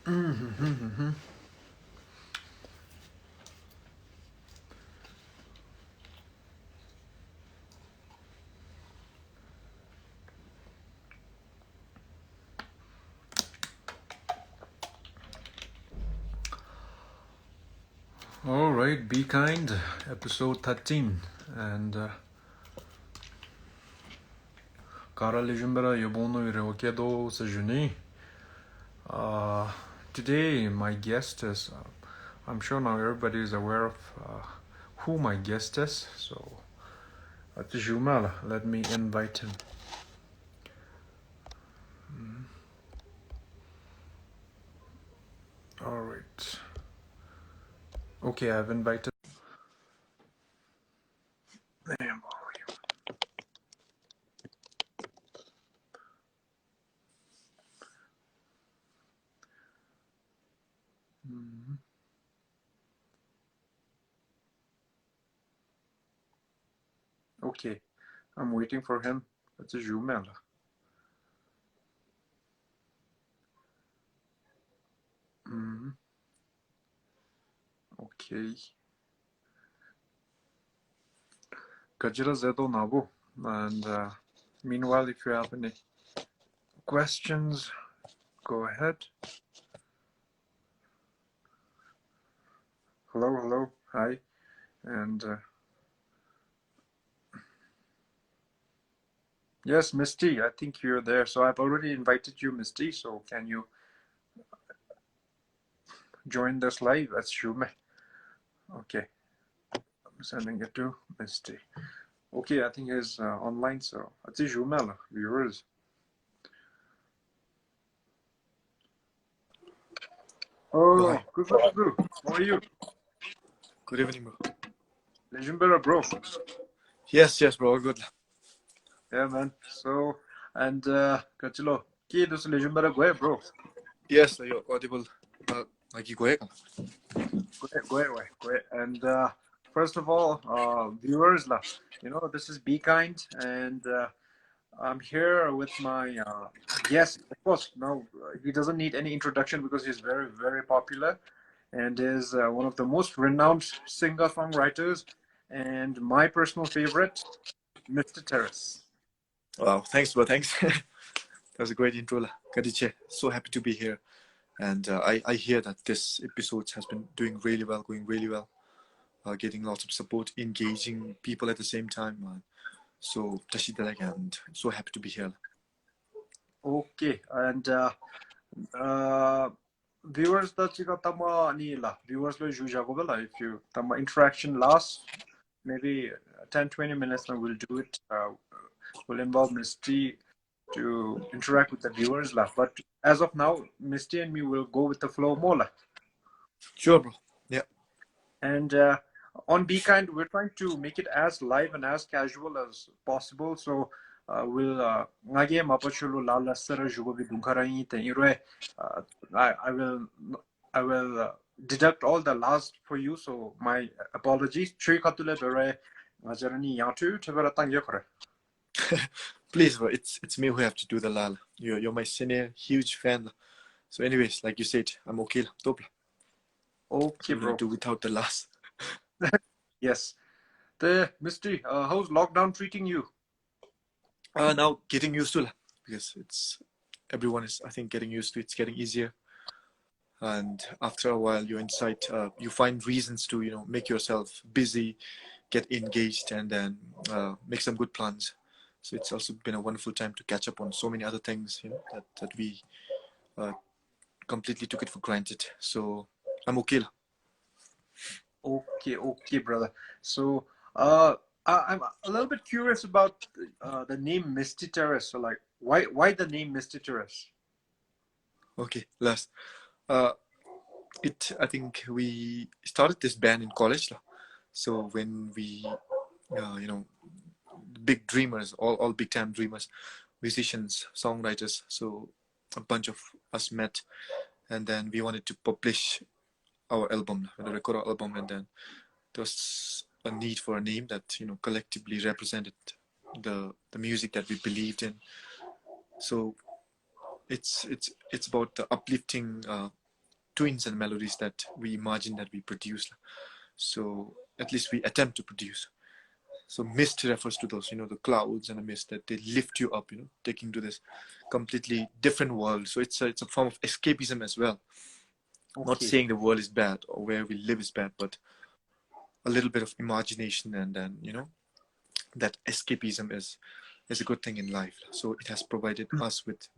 Mm-hmm. All right, Be Kind, episode 13. And Cara Lejumbera Yobono Ireokedo Sajuni. Today, my guest is, I'm sure now everybody is aware of who my guest is. So, Jumal, let me invite him. All right. Okay, I've invited. Damn. Okay, I'm waiting for him. That's a Jumal. Okay. Kajira Zedo Nabu. And meanwhile, if you have any questions, go ahead. Hello, hi. And yes, Misty, I think you're there. So I've already invited you, Misty. So can you join this live? That's Shume. Okay, I'm sending it to Misty. Okay, I think he's online. So that's Shume, viewers. Oh, Hi. good for you. How are you? Good evening, bro. Legendary, bro. Yes, bro. All good. Yeah, man. So, and Kachilo, ki dus Legendary go, bro. Yes, you're audible. Like you go ahead. Go ahead. And first of all, viewers, this is Be Kind, and I'm here with my guest. Of course, no, he doesn't need any introduction because he's very, very popular and is one of the most renowned singer-songwriters and my personal favorite, Mr. Terrace. Wow. Thanks, bro. Thanks. That was a great intro. Kadiche. So happy to be here. And I hear that this episode has been doing really well, going really well. Getting lots of support, engaging people at the same time. So, Tashidalag, and so happy to be here. Okay, and uh, viewers that you got tama nila viewers lo juja go bela if you tama interaction lasts maybe 10-20 minutes and we'll do it we'll involve Misty to interact with the viewers lah. But as of now, Misty and me will go with the flow more lah. Sure, bro. Yeah. And on Be Kind, we're trying to make it as live and as casual as possible. So we'll ngage mapachulu la lasara jugo bi dunkarai te irwe. I will deduct all the last for you. So my apologies. Chui katule bere ngajarani yatu tebera tang yakore. Please, bro. It's me who have to do the lal. You're my senior, huge fan. So, anyways, like you said, I'm okay. Top. Okay, So we're bro. gonna do without the last. Yes. The Misty, how's lockdown treating you? Now getting used to it because everyone is, I think, getting used to it. It's getting easier, and after a while you're inside, you find reasons to make yourself busy, get engaged, and then make some good plans. So it's also been a wonderful time to catch up on so many other things that we completely took it for granted. So I'm okay. Okay, brother. So, I'm a little bit curious about the name Misty Terrace. So, like, why the name Misty Terrace? Okay, last. I think we started this band in college. So when we, big dreamers, all big time dreamers, musicians, songwriters. So a bunch of us met, and then we wanted to publish our album, record our album, and then there was a need for a name that collectively represented the music that we believed in. So it's about the uplifting tunes and melodies that we imagine that we produce. So at least we attempt to produce. So mist refers to those, the clouds and the mist that they lift you up, taking to this completely different world. So it's a form of escapism as well. Not Okay. saying the world is bad or where we live is bad, but a little bit of imagination, and then that escapism is a good thing in life. So it has provided us with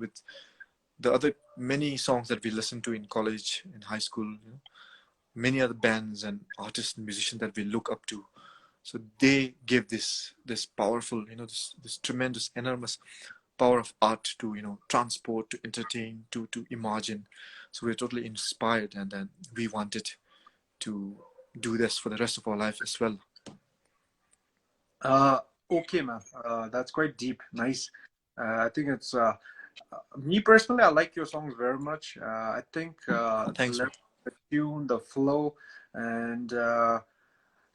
the other many songs that we listen to in college, in high school, many other bands and artists and musicians that we look up to. So they give this powerful, this tremendous, enormous power of art to transport, to entertain, to imagine. So we're totally inspired, and then we wanted to do this for the rest of our life as well. Uh, okay, man. That's quite deep. Nice. I think it's me personally. I like your songs very much. I think the Thanks, bro. lyrics, the tune, the flow, and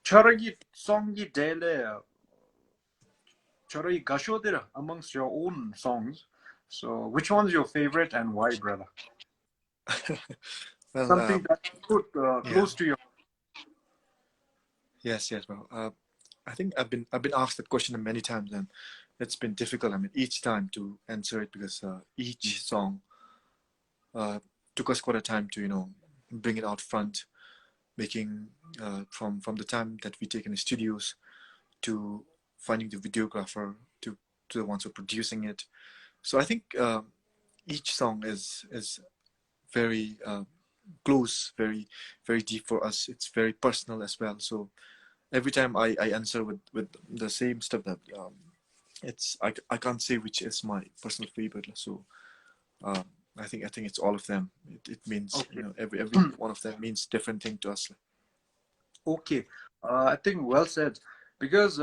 철학이 songi dele 철학이 gashodira amongst your own songs. So, which one's your favorite and why, brother? Well, Something that put yeah, close to your. yes, bro. I think I've been asked that question many times, and it's been difficult. I mean, each time to answer it, because each song took us quite a time to bring it out front, making from the time that we take in the studios to finding the videographer to the ones who are producing it. So I think each song is very close, very very deep for us. It's very personal as well. So every time I answer with the same stuff, that I can't say which is my personal favorite. So um, I think it's all of them. It means Okay. every one of them means different thing to us. Okay, I think well said. Because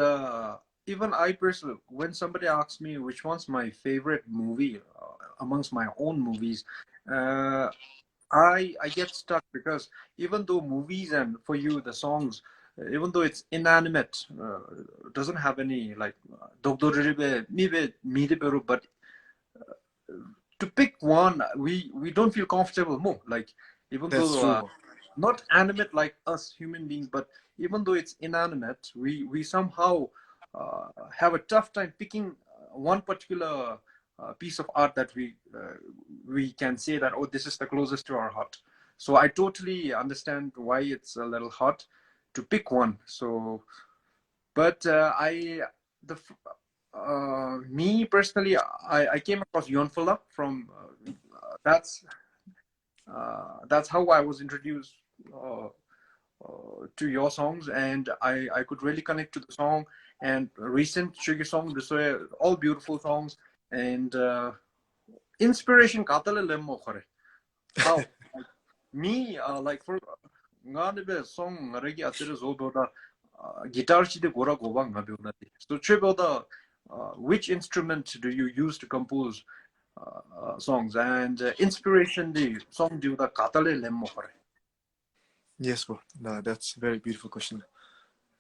even I personally, when somebody asks me which one's my favorite movie amongst my own movies, uh, I get stuck because even though movies and for you the songs, even though it's inanimate, doesn't have any like 독도르르베 미베 미리베로, but to pick one, we don't feel comfortable more. Like even That's though true. not animate like us human beings, but even though it's inanimate, we somehow have a tough time picking one particular piece of art that we can say that, oh, this is the closest to our heart. So I totally understand why it's a little hard to pick one. So, but I the me personally, I came across Yonfula from that's how I was introduced to your songs, and I could really connect to the song. And recent Sugar song, this were all beautiful songs, and inspiration katale lemmo khore. How me like for ngane song regi atere zododa guitar chide gora gobang ngabiona. So Triboda, which instrument do you use to compose songs, and inspiration the song do the katale lemmo khore? Yes, bro. No, that's a very beautiful question,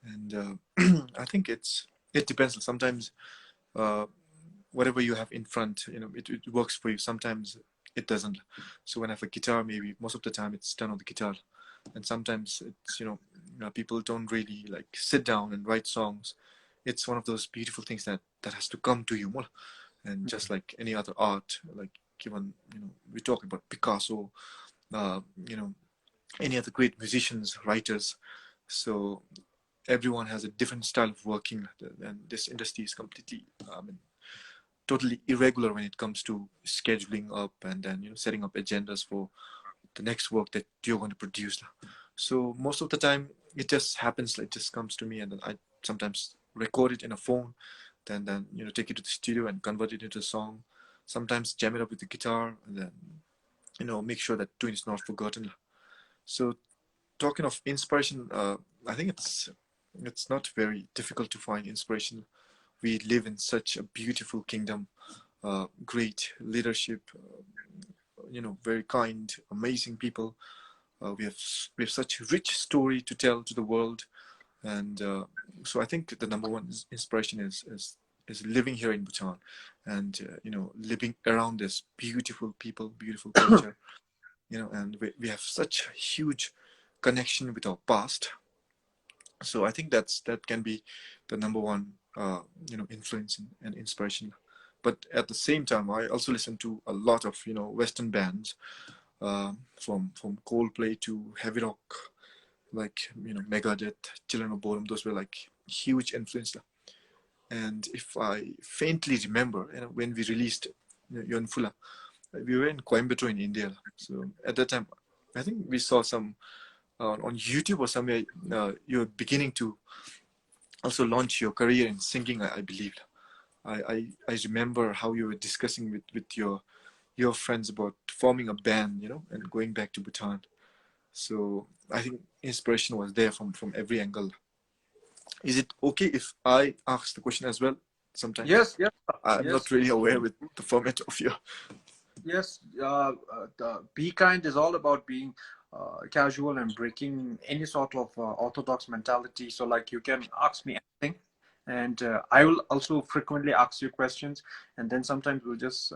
and I think it depends. Sometimes uh, whatever you have in front, it works for you. Sometimes it doesn't. So when I have a guitar, maybe most of the time it's done on the guitar, and sometimes it's people don't really like sit down and write songs. It's one of those beautiful things that has to come to you more, and just like any other art, like given we talk about Picasso, uh, you know any other great musicians, writers. So everyone has a different style of working, and this industry is completely, totally irregular when it comes to scheduling up, and then setting up agendas for the next work that you're going to produce. So most of the time, it just happens. It just comes to me, and then I sometimes record it in a phone, then take it to the studio and convert it into a song. Sometimes jam it up with the guitar, and then make sure that tune is not forgotten. So talking of inspiration, I think it's not very difficult to find inspiration. We live in such a beautiful kingdom, great leadership, very kind, amazing people. We have such a rich story to tell to the world, and so I think the number one inspiration is living here in Bhutan, and living around this beautiful people, beautiful culture. and we have such a huge connection with our past. So I think that can be the number one, influence and inspiration. But at the same time, I also listen to a lot of Western bands, from Coldplay to heavy rock, like Megadeth, Children of Bodom. Those were like huge influence. And if I faintly remember, when we released Yon Fula, we were in Coimbatore in India. So at that time, I think we saw some on YouTube or somewhere. You're beginning to also launch your career in singing, I believe. I remember how you were discussing with your friends about forming a band, and going back to Bhutan. So I think inspiration was there from every angle. Is it okay if I ask the question as well sometime? Yes, yes, I'm not yes, really aware with the format of your. yes. The Be Kind is all about being casual and breaking any sort of orthodox mentality. So, like, you can ask me anything, and I will also frequently ask you questions, and then sometimes we'll just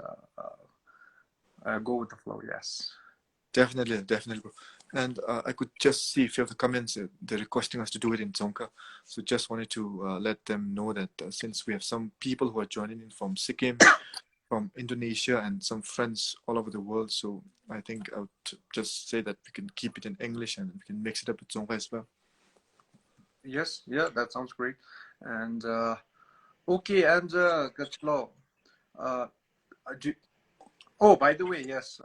go with the flow. Yes. Definitely, definitely, bro. And I could just see a few of the comments. They're requesting us to do it in Dzongkha. So just wanted to let them know that since we have some people who are joining in from Sikkim, from Indonesia, and some friends all over the world. So I think I would just say that we can keep it in English and we can mix it up with Dzongkha as well. Yes. Yeah, that sounds great. And okay, and Kachlo, uh, do, oh, by the way, yes,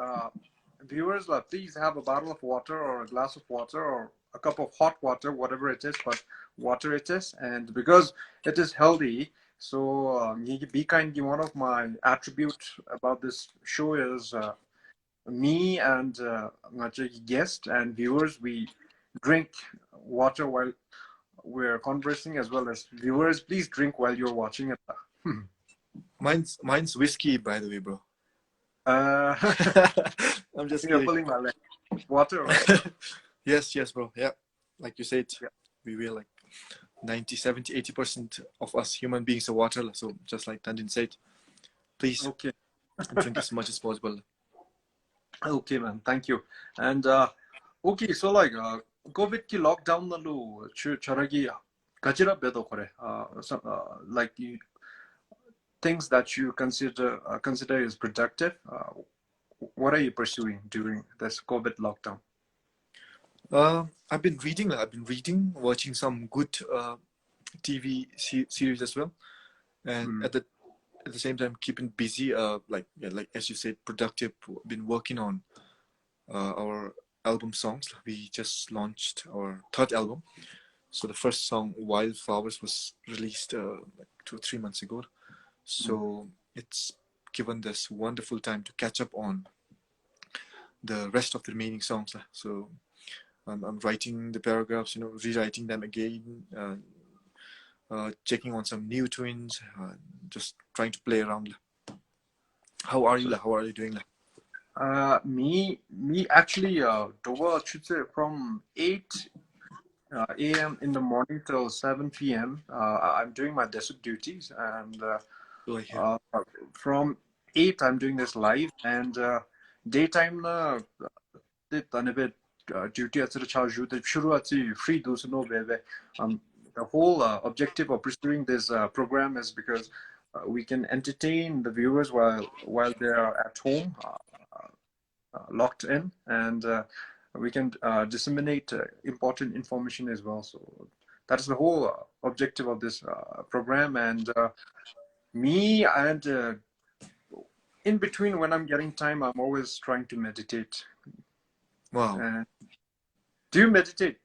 viewers, please have a bottle of water or a glass of water or a cup of hot water, whatever it is, but water it is. And because it is healthy, so be kind. One of my attributes about this show is me and guest and viewers, we drink water while we're conversing, as well as viewers. Please drink while you're watching it. Mine's whiskey, by the way, bro. Uh, I'm just you're kidding. pulling my leg. Water, right? Yes, bro. Yeah, like you said, Yeah. we will like 90, 70, 80% of us human beings are water. So just like Tandin said, please Okay. drink as much as possible. Okay, man. Thank you. And okay, so like COVID ki lockdown na lu charagi gajira bedo kore. Like things that you consider is productive. What are you pursuing during this COVID lockdown? I've been reading, watching some good TV series as well, and Mm. at the same time keeping busy. Like as you said, productive. Been working on our album songs. We just launched our third album. So the first song, Wildflowers, was released like 2 or 3 months ago. So it's given this wonderful time to catch up on the rest of the remaining songs. So I'm writing the paragraphs, rewriting them again, checking on some new tunes, just trying to play around. How are you? How are you doing? Me actually, Dover should say from 8 a.m. in the morning till 7 p.m. I'm doing my desk duties, and Go ahead. uh, from 8 I'm doing this live, and daytime duty at the free do so no baby. The whole objective of pursuing this program is because we can entertain the viewers while they are at home, locked in, and we can disseminate important information as well. So that is the whole objective of this program. And me and in between, when I'm getting time, I'm always trying to meditate. Wow. Do you meditate?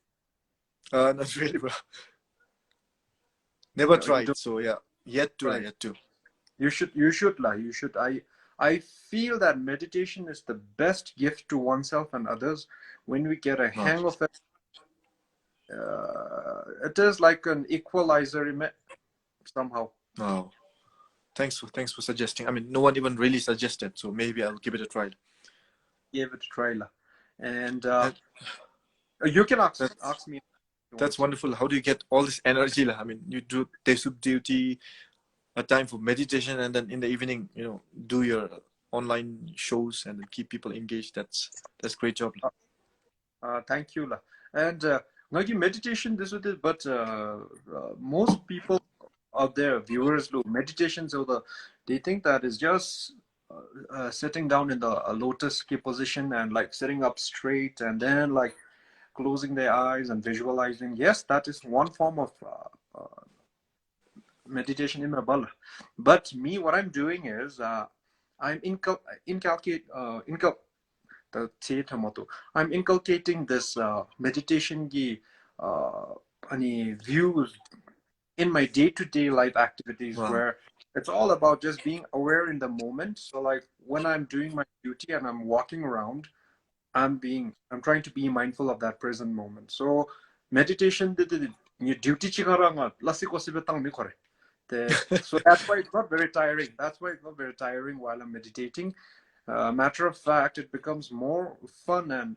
Not really, bro. Never No, you tried. don't. So yeah, yet to. Right. Yet to. You should. I feel that meditation is the best gift to oneself and others. When we get a Wow. hang of it, it is like an equalizer somehow. Wow. Thanks for suggesting. I mean, no one even really suggested, so maybe I'll give it a try. Give it a try, and That, you can that's ask me if you want that's to. wonderful. How do you get all this energy? I mean, you do day sub duty, a time for meditation, and then in the evening, do your online shows and then keep people engaged. That's great job. Thank you, lah. And like meditation, this is it, but most people out there, viewers, look, meditation, so they think that is just sitting down in the a lotus key position and like sitting up straight and then like closing their eyes and visualizing. Yes, that is one form of meditation in my bala. But me, what I'm doing is I'm inculcate the I'm inculcating this meditation gi any views in my day-to-day life activities Wow. where it's all about just being aware in the moment. So like when I'm doing my duty and I'm walking around, I'm trying to be mindful of that present moment. So meditation the duty chigaranga lasiko sibetang mi kore. So that's why it's not very tiring. That's why it's not very tiring while I'm meditating. Matter of fact, it becomes more fun and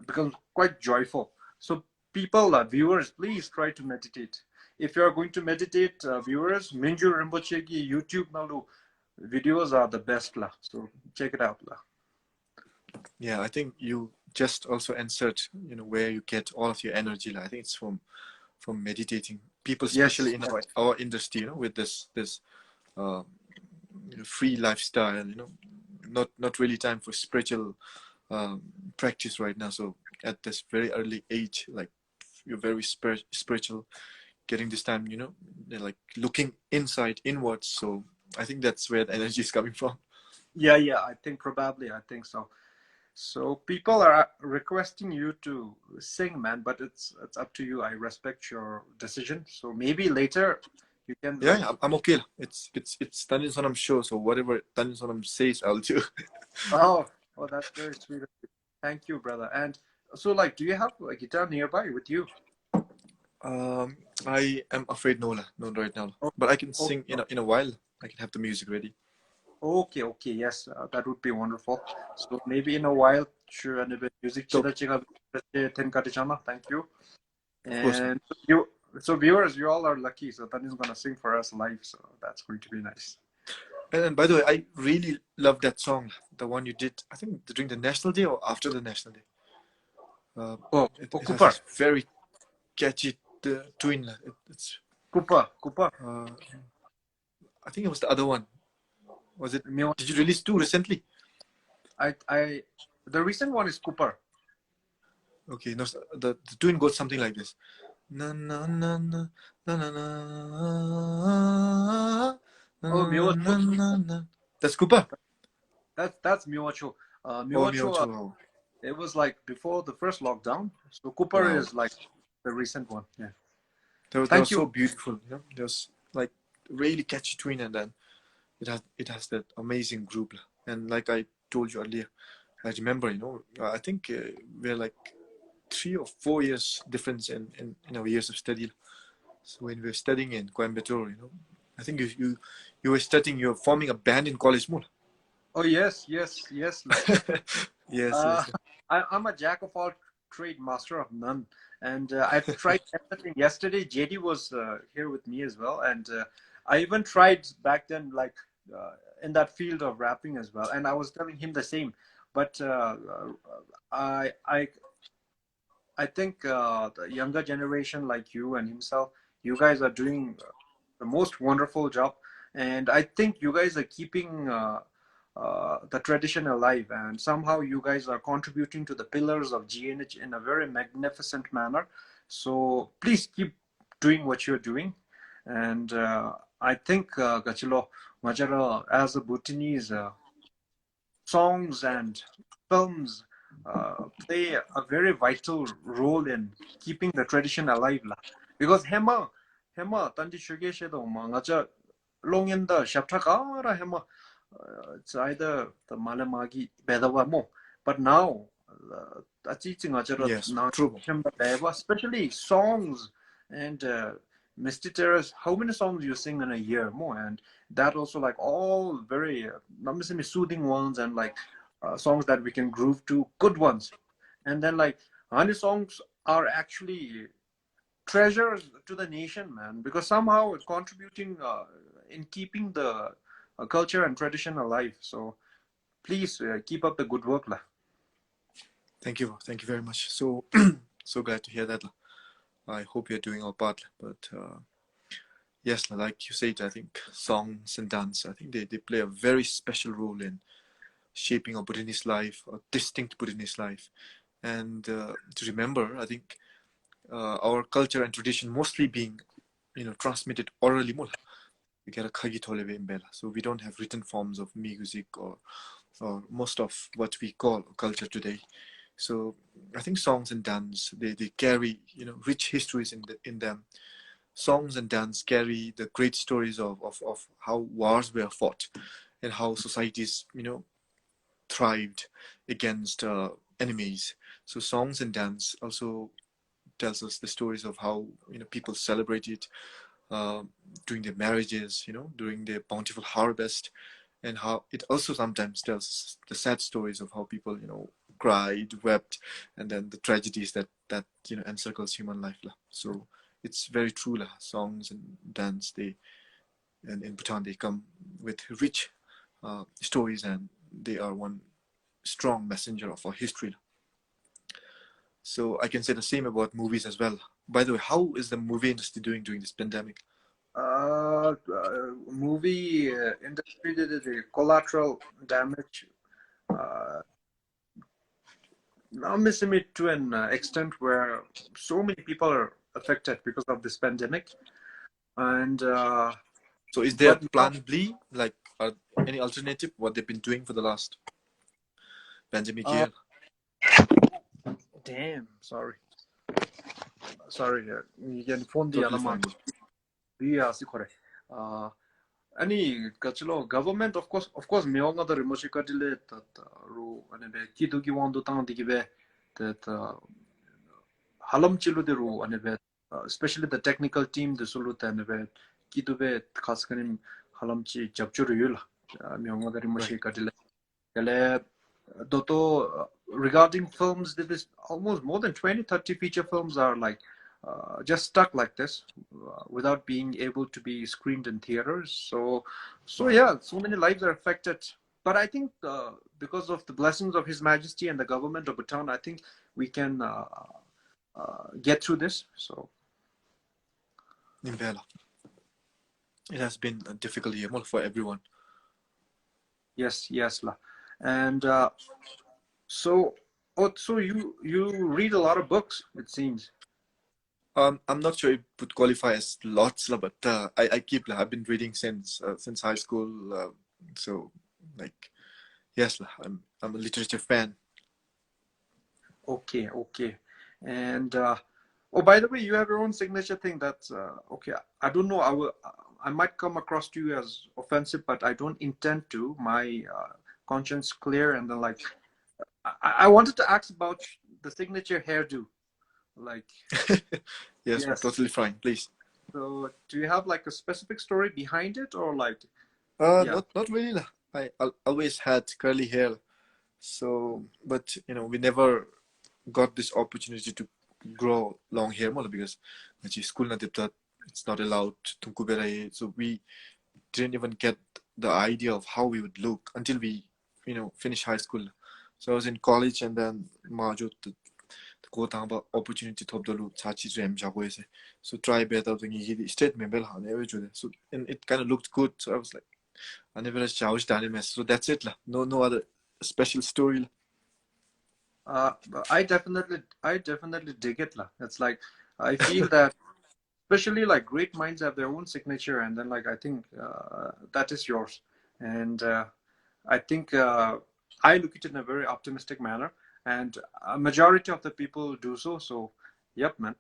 becomes quite joyful. So people, viewers, please try to meditate. If you are going to meditate, viewers, Minju Rinpoche ki YouTube nalu videos are the best lah. So check it out lah. Yeah, I think you just also answered, where you get all of your energy. I think it's from meditating. People, especially Yes, in yes. our industry, with this uh, free lifestyle, not really time for spiritual practice right now. So at this very early age, like you're very spiritual, getting this time, like looking inside, inwards. So I think that's where the energy is coming from. Yeah, I think I think so. So people are requesting you to sing, man, but it's up to you. I respect your decision. So maybe later you can Yeah, like. I'm okay. It's Tandin Sonam show, so whatever Tandin Sonam says, I'll do. Oh, oh, that's very sweet of you. Thank you, brother. And so, like, do you have a guitar nearby with you? I am afraid no, not right now. Oh, But I can oh, sing in a while. I can have the music ready. okay, yes, that would be wonderful. So maybe in a while, sure, and the music So chida chinga ten katichana. Thank you. of course, man. And you, so viewers, you all are lucky. So Tani's gonna sing for us live. So that's going to be nice. And by the way, I really love that song, the one you did. I think during the National Day or after the National Day. Uh, Oh, it has Cooper, this very catchy tune. It's Cooper. uh, I think it was the other one. Was it? Me, Did you release two recently? the recent one is Cooper. Okay, no, the tune goes something like this. Na na na na na na na Oh, na Miwacho. na na na. That's Cooper. That's Miwacho. Oh, Miwacho. Miocho. It was like before the first lockdown. So Cooper Wow, is like the recent one. Yeah. that was Thank so you. beautiful. There was like really catchy tune, and then it has that amazing group. And like I told you earlier, I remember, I think we're like 3 or 4 years difference in our years of study. So when we were studying in Coimbatore, I think you were studying, you're forming a band in college more. Oh yes. La. Yes, Uh, yes. I'm a jack of all trade, master of none, and I've tried everything. Yesterday, JD was here with me as well, and I even tried back then, like in that field of rapping as well. And I was telling him the same, but I I think the younger generation, like you and himself, you guys are doing the most wonderful job, and I think you guys are keeping the tradition alive, and somehow you guys are contributing to the pillars of GNH in a very magnificent manner. So please keep doing what you're doing, and I think Gachilo Majara as a Bhutanese songs and films play a very vital role in keeping the tradition alive lah. Because hema tanti shuge do ma ngacha longenda shaptakara hema it's either the malamagi bedawa mo, but now achi ngacha Yes, na true. especially songs and Misty Terrace, how many songs you sing in a year more? And that also like all very not necessarily soothing ones and like songs that we can groove to, good ones. And then like honey songs are actually treasures to the nation, man, because somehow contributing in keeping the culture and tradition alive. So please keep up the good work lah. Thank you very much. So so glad to hear that. I hope you're doing our part, but yes, like you said, I think songs and dance, I think they play a very special role in shaping a Buddhist life, a distinct Buddhist life. And to remember, I think our culture and tradition mostly being, transmitted orally. So we don't have written forms of music or most of what we call culture today. So I think songs and dance, they carry, rich histories in them. Songs and dance carry the great stories of how wars were fought and how societies, thrived against enemies. So songs and dance also tells us the stories of how, people celebrated uh, during their marriages, during their bountiful harvest, and how it also sometimes tells the sad stories of how people, cried, wept, and then the tragedies that encircles human life. So it's very true. Songs and dance, and in Bhutan, they come with rich stories, and they are one strong messenger of our history. So I can say the same about movies as well. By the way, how is the movie industry doing during this pandemic? Movie industry did a collateral damage. Now missing it to an extent where so many people are affected because of this pandemic. And So is there but plan B, like any alternative, what they've been doing for the last pandemic uh, year? damn, sorry, 이게 phone di Totally alaman fine. biya si kore. Ani kachilo government of course meonga the remote dile that ro ane be kidu ki wando tang di be that halam chilu de ro ane be especially the technical team the sulu ane be kidu be khas kanin halam chi japchuru yula meonga the remote dile kale Doto regarding films, there is almost more than 20-30 feature films are like just stuck like this without being able to be screened in theaters. So yeah, so many lives are affected. But I think because of the blessings of His Majesty and the government of Bhutan, I think we can get through this. So Nimbela. It has been a difficult year for everyone. yes, la. And so you read a lot of books, it seems. I'm not sure it would qualify as lots, but I keep. I've been reading since high school. So like, yes, I'm a literature fan. Okay. And oh, by the way, you have your own signature thing. That's okay. I don't know. I might come across to you as offensive, but I don't intend to. My conscience clear. And then like, I wanted to ask about the signature hairdo. Like, Yes, yes. totally fine. Please. So, do you have like a specific story behind it, or like, yeah? Not really. I always had curly hair. So, but we never got this opportunity to grow long hair because school it's not allowed to. So we didn't even get the idea of how we would look until we finish high school. So I was in college, and then majo go down opportunity top the look chachi jam jago. So try better than he state member so and it kind of looked good. So I was like, I never changed mess. So that's it. No other special story. I definitely dig it, lah. It's like I feel that especially like great minds have their own signature, and then like I think that is yours, and I think I look at it in a very optimistic manner, and a majority of the people do so. So, yep, man,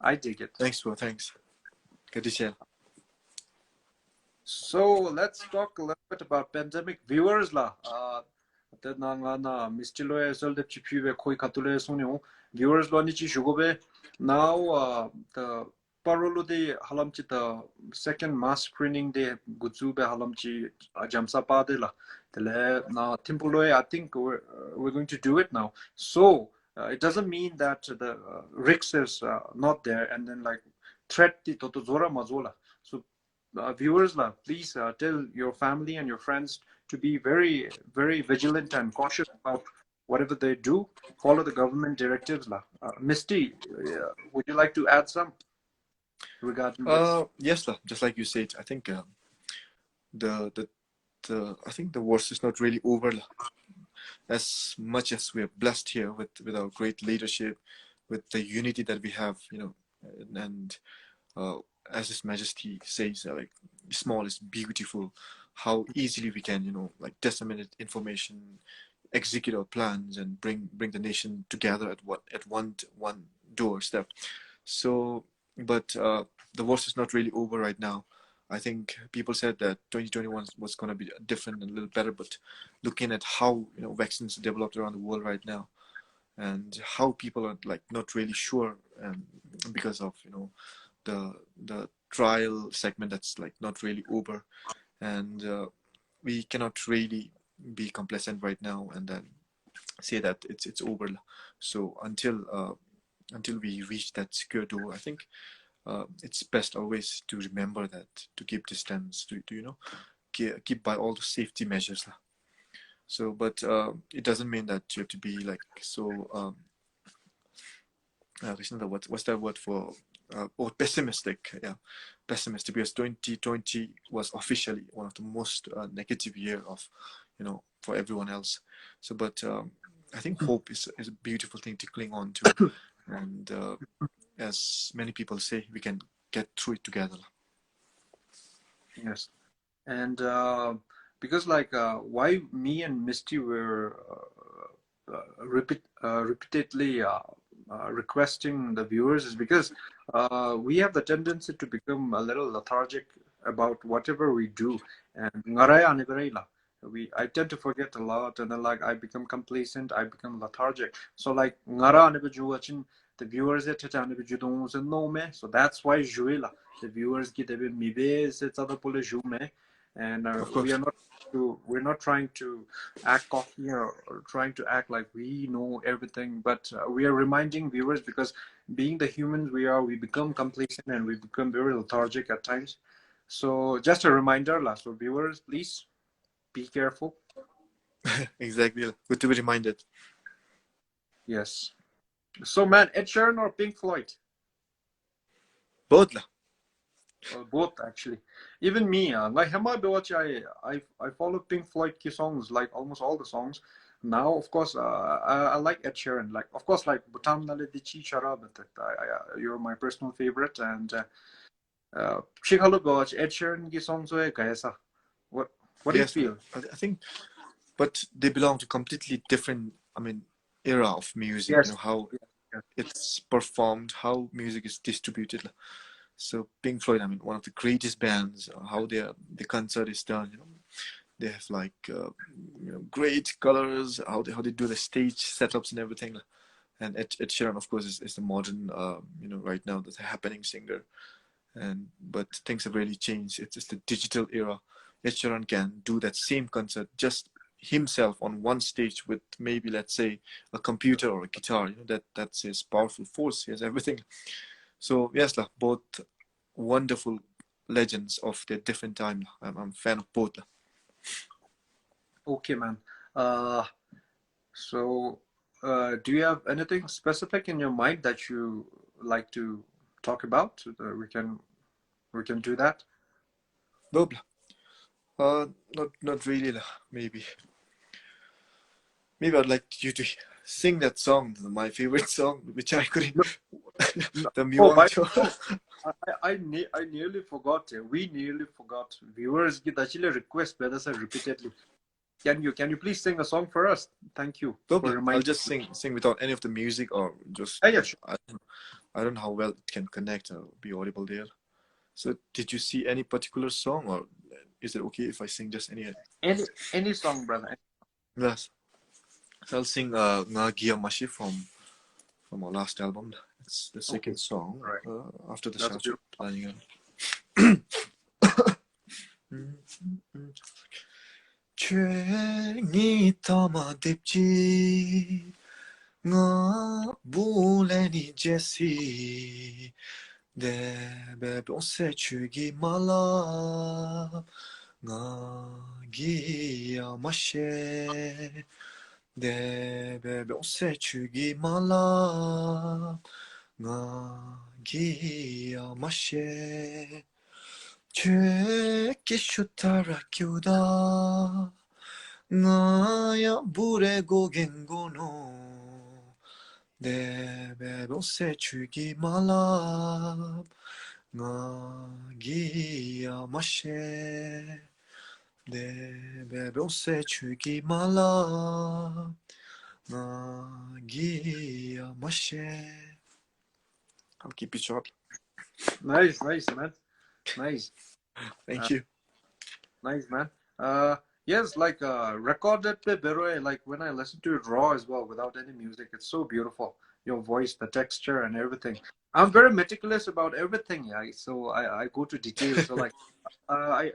I dig it. Thanks, bro. Thanks. Good to share. So let's talk a little bit about pandemic viewers, lah. Misty Terrace viewers lo ni chi shugobe now the parolo de halamchi the second mass screening de guzube halamchi jamsa pa de la tele na timpuloe. I think we're going to do it now. So it doesn't mean that the risk is not there, and then like threat the toto zora mazola. So viewers, please tell your family and your friends to be very, very vigilant and cautious about whatever they do. Follow the government directives, lah. Misty, would you like to add some regarding this? Yes, lah. Just like you said, I think the the I think the worst is not really over, lah. As much as we are blessed here with our great leadership, with the unity that we have, and uh, as His Majesty says, like small is beautiful. How easily we can, like disseminate information, execute our plans, and bring the nation together at one doorstep. So, but the worst is not really over right now. I think people said that 2021 was going to be different and a little better, but looking at how vaccines are developed around the world right now, and how people are like not really sure, because of the trial segment that's like not really over, and we cannot really be complacent right now and then say that it's over. So until we reach that secure door, I think it's best always to remember that, to keep distance, to keep by all the safety measures. So, but it doesn't mean that you have to be like so. What's that word for? Pessimistic. Yeah, pessimistic. Because 2020 was officially one of the most negative year of, for everyone else. So, but I think hope is a beautiful thing to cling on to, and as many people say, we can get through it together. Yes. And because why me and Misty were repeatedly requesting the viewers is because we have the tendency to become a little lethargic about whatever we do, and I tend to forget a lot, and then I become complacent, I become lethargic. So the viewers no me. So that's why the viewers get a bit and Of course. we're not trying to act cocky or trying to act like we know everything, but we are reminding viewers because being the humans we are, we become complacent and we become very lethargic at times. So just a reminder, so viewers, please be careful. Exactly. Good to be reminded. Yes. So man, Ed Sheeran or Pink Floyd? Both. Well, both actually. Even me, I follow Pink Floyd songs, like almost all the songs. Now, of course, I like Ed Sheeran. Like, of course, like Butam Nale Dichi Sharab, you're my personal favorite. And Shikhalu Goj, Ed Sheeran ki songs ho kaisa. What do you Yes, feel? I think, but they belong to completely different, era of music. Yes. How Yes. it's performed, how music is distributed. So Pink Floyd, one of the greatest bands. How the concert is done. They have like great colors. How they do the stage setups and everything. And Ed Sheeran, of course, is the modern, right now the happening singer. But things have really changed. It's just the digital era. Ed Sheeran can do that same concert just himself on one stage with maybe, let's say, a computer or a guitar. That's his powerful force. He has everything. So yes, both wonderful legends of their different time. I'm a fan of both. Okay, man. So, do you have anything specific in your mind that you like to talk about? We can do that. Both. Not really. Maybe I'd like you to sing that song, my favorite song, which I couldn't. No, no. The Oh, by Miwang. I nearly forgot. We nearly forgot. Viewers get actually request whether repeatedly. Can you please sing a song for us? Thank you for I'll reminding. just sing without any of the music, or just Yeah, sure. I don't know how well it can connect or be audible there. So did you see any particular song, or is it okay if I sing just any? Any song, brother. Yes. So I'll sing Nga Gia Mashi from our last album. It's the second Okay. song All right. after the That's Shashu beautiful. planning on. Chuyện tama dipji nga buleni jesi de be bonse chugi mala 나기야 마셰 내배병세 주기 말라 나기야 마셰 죄기 슈타라 교다 나야 불에 고갱고노 내배병세 주기 말라 나기야 마셰 내배병세 주기 말라 나기야 마셰 I'll keep it short. Nice, nice, man. Nice. Thank you. Nice, man. Yes, like recorded pe beroe, like when I listen to it raw as well, without any music, it's so beautiful. Your voice, the texture, and everything. I'm very meticulous about everything, yeah. So I go to details. So like, I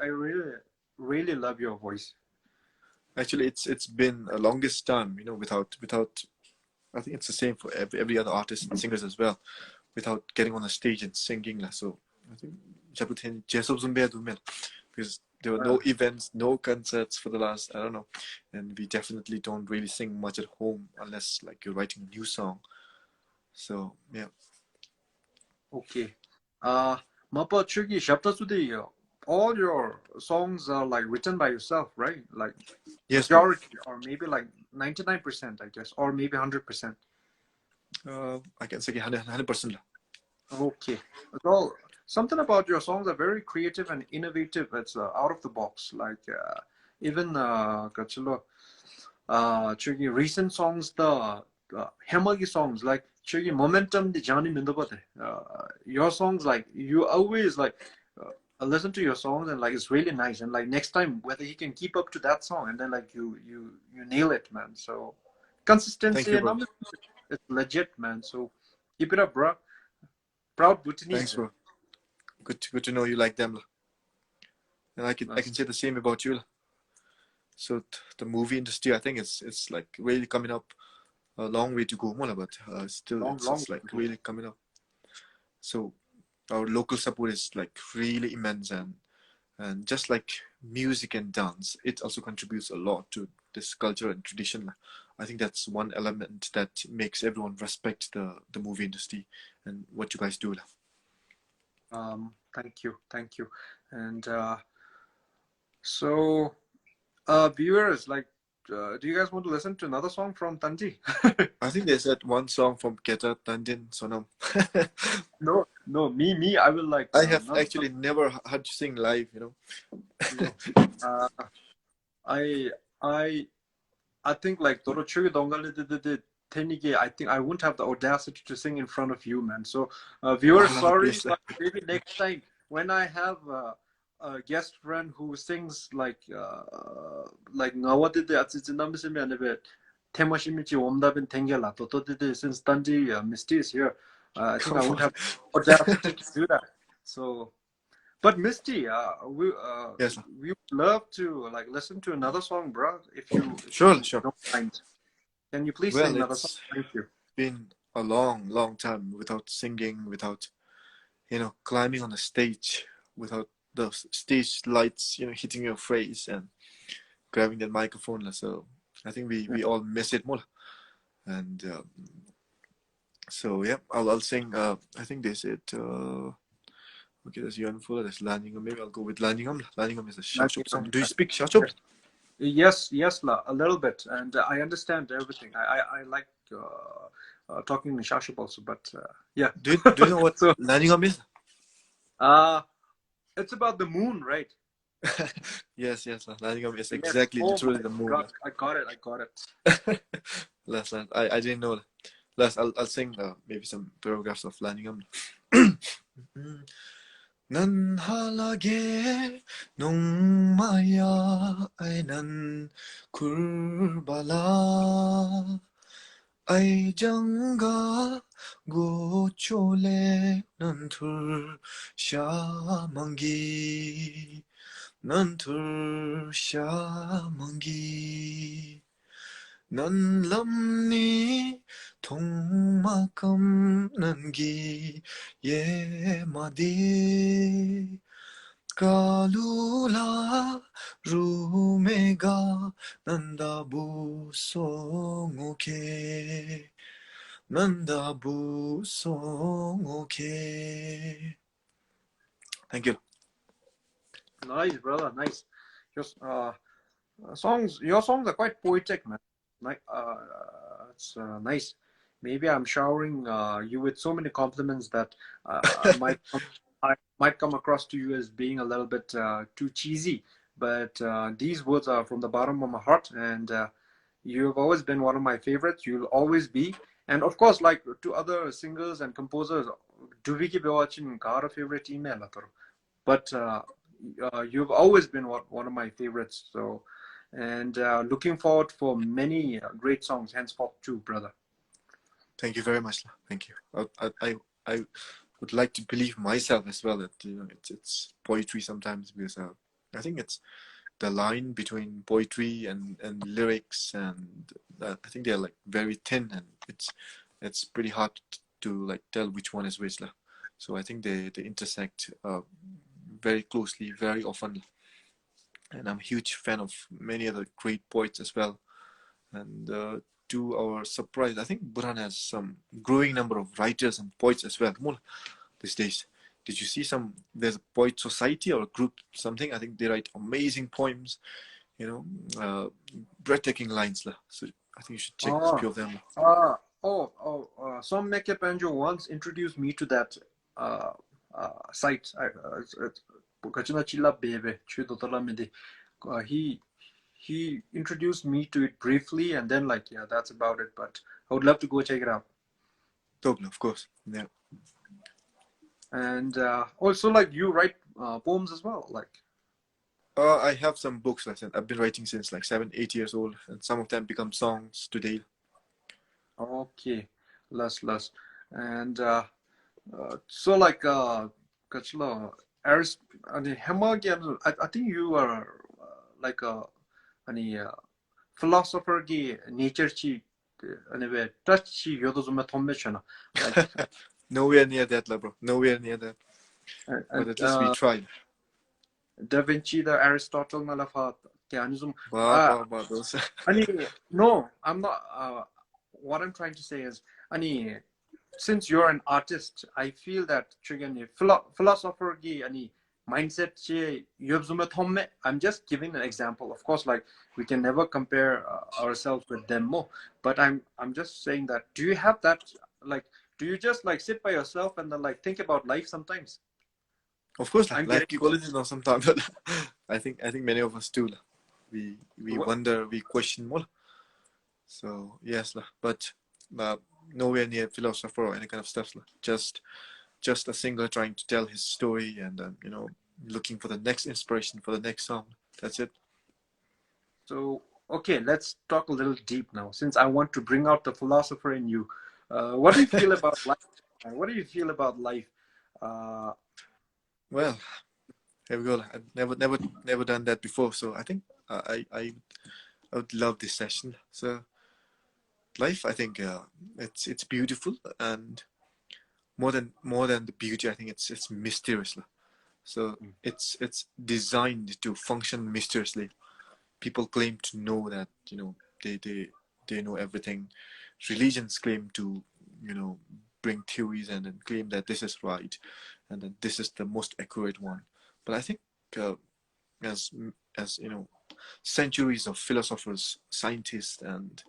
really love your voice. Actually, it's been a longest time, without. I think it's the same for every other artist and singers as well, without getting on a stage and singing. So I think because there were no events, no concerts for the last, I don't know, and we definitely don't really sing much at home unless like you're writing a new song. So yeah. Okay. Mapa Chugi Shaptasudi, all your songs are like written by yourself, right? Like Yes, bro. majority, or maybe like 99%, I guess, or maybe 100%. I can say 100%. Okay. Well, something about your songs are very creative and innovative. It's out of the box. Like even Kachilo, Chugi recent songs, the Hemagi songs, like Chugi Momentum, the Johnny Mindabate. Your songs, like you always like. I listen to your songs and like it's really nice, and like next time whether he can keep up to that song, and then like you nail it, man. So Thank consistency you, and bro. it's legit, man. So keep it up, bro. Proud Thanks, Bhutanese. bro. Good to know you like them. And I can say the same about you. So the movie industry, I think it's like really coming up. A long way to go, but still Long it's like really coming up. So our local support is like really immense, and just like music and dance, it also contributes a lot to this culture and tradition. I think that's one element that makes everyone respect the movie industry and what you guys do. Thank you. And so, viewers, like, do you guys want to listen to another song from Tanji? I think they said one song from Keta Tandin Sonam. No, me. I will like. I have actually never heard you sing live. No. I I I think like Toro Chugi Dongali did Tenige. I think I wouldn't have the audacity to sing in front of you, man. So, viewers, sorry, Please. but maybe next time when I have a guest friend who sings like Ngawati de Atsitinamisimi and a bit Temashimichi Omdabin Tengela, Tototi since Tanji Misty is here. I think I wouldn't have audacity to do that. So. But Misty, Yes. we would love to like listen to another song, bro. If you Sure. don't mind, can you please sing Well, another song? it's Thank you. been a long time without singing, without climbing on a stage, without the stage lights hitting your face and grabbing that microphone. So I think we all miss it more. And so yeah, I'll sing. I think they said. Okay, there's Yuan Fuller, there's Lanningham. Maybe I'll go with Lanningham. Lanningham is a Shashop song. Do you speak Shashop? Yes, a little bit, and I understand everything. I like talking in Shashub also, but yeah. Do you know what So, Lanningham is? it's about the moon, right? Yes. Lanningham is Yes. exactly, Oh literally my the moon. God, I got it. Last, I didn't know. Last, I'll sing maybe some paragraphs of Lanningham. 난 할라게 농마야 아이난 굴발라 아이장가 고초래 난툴 샤망기 난툴 샤망기 난 람니 동막감 난기 예마디 Kalula rumega nanda bu song okay. Nanda bu song okay. Thank you. Nice, brother. Nice. Just your songs are quite poetic, man. Like, it's nice. Maybe I'm showering you with so many compliments that I might come across to you as being a little bit too cheesy. But these words are from the bottom of my heart, and you've always been one of my favorites. You'll always be, and of course, like to other singers and composers, do we keep watching our favorite email? But you've always been one of my favorites. So, and looking forward for many great songs henceforth too, brother. Thank you very much. Thank you. I would like to believe myself as well that it's poetry sometimes, because I think it's the line between poetry and lyrics, and I think they're like very thin, and it's pretty hard to like tell which one is which. So I think they intersect very closely, very often. And I'm a huge fan of many other great poets as well. And to our surprise, I think Burhan has some growing number of writers and poets as well these days. Did you see there's a poet society or a group, something? I think they write amazing poems, breathtaking lines. So I think you should check a Oh, few of them. Some Meke Panjo once introduced me to that site. He introduced me to it briefly, and then like, yeah, that's about it. But I would love to go check it out. Totally, of course. Yeah. And also, like, you write poems as well, like. I have some books. Like I said, I've been writing since like 7, 8 years old, and some of them become songs today. Okay, less. And so like Kachla, Aris, and Hemagi, I think you are like a any philosopher gi nature chi anyway touch chi yodo zuma tombechana like Nowhere near that, bro. Nowhere near that. But and at least we tried. Da Vinci, the Aristotle na lafa Tianism. Those. No, I'm not. What I'm trying to say is, since you're an artist, I feel that philosopher gi mindset che yobzume thomme. I'm just giving an example. Of course, like we can never compare ourselves with them more. But I'm just saying that. Do you have that? Like, do you just like sit by yourself and then like think about life sometimes? Of course, I'm life getting keep quality now sometimes. I think many of us do. We what? wonder, we question more. So yes, but nowhere near philosopher or any kind of stuff. Just a singer trying to tell his story, and looking for the next inspiration for the next song. That's it. So, okay, let's talk a little deep now, since I want to bring out the philosopher in you. What do you feel about life? What do you feel about life? Uh, Well, here we go. I've never done that before, so I think I would love this session. So life, I think it's beautiful, and more than the beauty, I think it's mysterious. So it's designed to function mysteriously. People claim to know that they know everything. Religions claim to bring theories and then claim that this is right, and then this is the most accurate one. But I think uh, as centuries of philosophers, scientists, and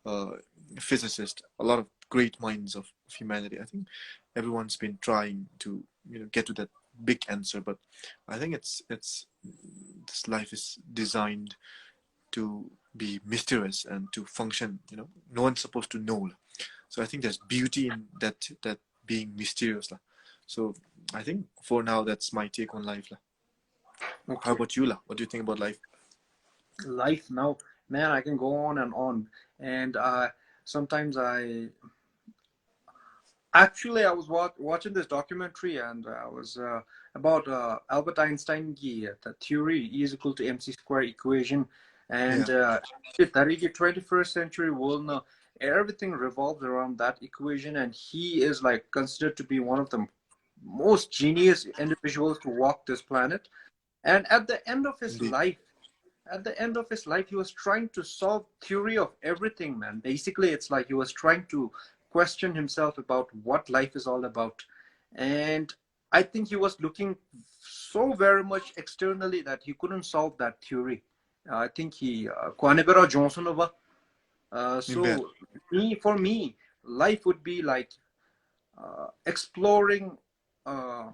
uh, physicists, a lot of great minds of humanity, I think everyone's been trying to get to that big answer. But I think it's this life is designed to be mysterious and to function. No one's supposed to know. So I think there's beauty in that being mysterious. So I think for now that's my take on life. How okay, about you? What do you think about life? life now, man, I can go on, and sometimes I was watching this documentary, and I was about Albert Einstein ki the theory E is equal to mc square equation, and Yeah. the 21st century world now, everything revolves around that equation, and he is like considered to be one of the most genius individuals to walk this planet. And at the end of his Indeed. life, he was trying to solve theory of everything, man. Basically, it's like he was trying to question himself about what life is all about. And I think he was looking so very much externally that he couldn't solve that theory. I think he Kwanegara Johnson over. Imbel. So for me, life would be like exploring uh,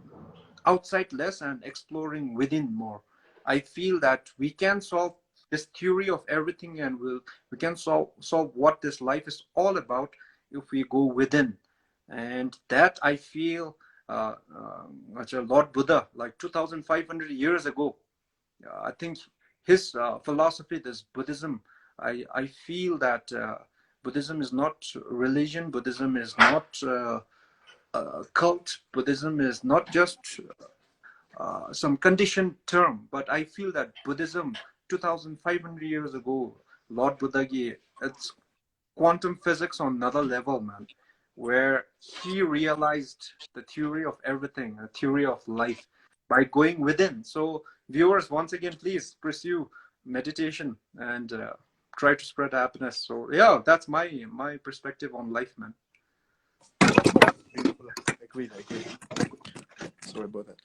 outside less and exploring within more. I feel that we can solve this theory of everything, and we can solve what this life is all about if we go within. And that I feel, Lord Buddha, like 2,500 years ago, I think his philosophy, this Buddhism, I feel that Buddhism is not religion. Buddhism is not cult. Buddhism is not just some conditioned term, but I feel that Buddhism, 2,500 years ago, Lord Buddha, it's quantum physics on another level, man, where he realized the theory of everything, the theory of life by going within. So, viewers, once again, please pursue meditation and try to spread happiness. So, yeah, that's my perspective on life, man. Beautiful. Agreed. Sorry about that.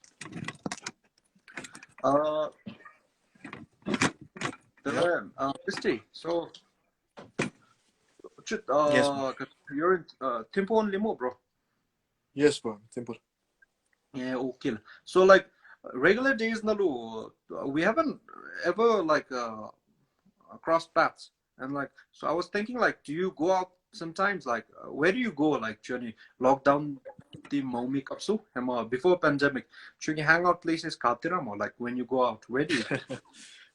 Uh, Yeah. Misty, so Yes, bro. you're in Timpo and Limo, bro. Yes, bro. Simple. Yeah, okay. So like regular days, Nalu, we haven't ever like crossed paths, and like so I was thinking like, do you go out sometimes? Like, where do you go? Like, Johnny, lockdown the Maumi Kapsu, before pandemic, should you hang out places, Katiram, or like when you go out, where do you?